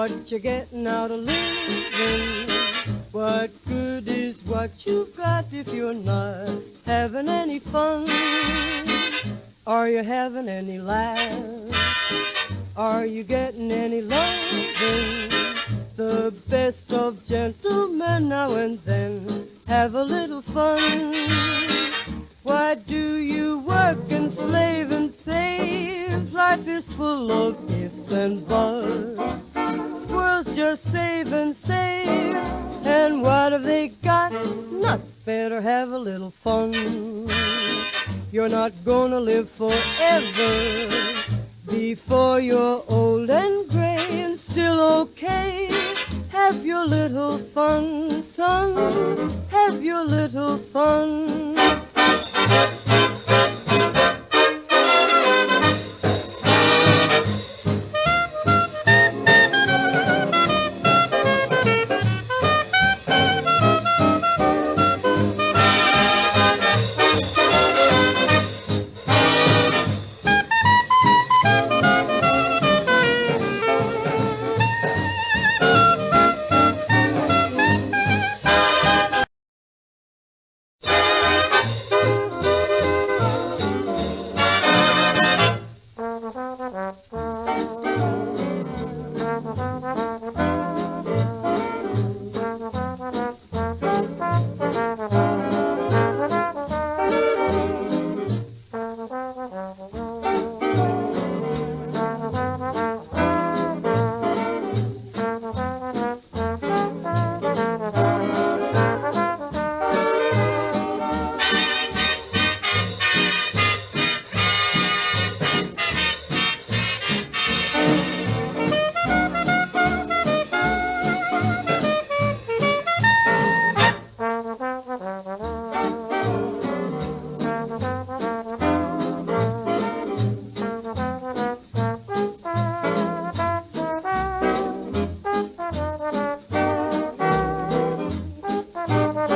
What you getting out of living? What good is what you got if you're not having any fun? Are you having any laughs? Are you getting any loving? The best of gentlemen now and then have a little fun. Why do you work and slave and save? Life is full of ifs and buts. World's just save and save. And what have they got? Nuts. Better have a little fun. You're not gonna live forever. Before you're old and gray and still okay, have your little fun, son. Have your little fun.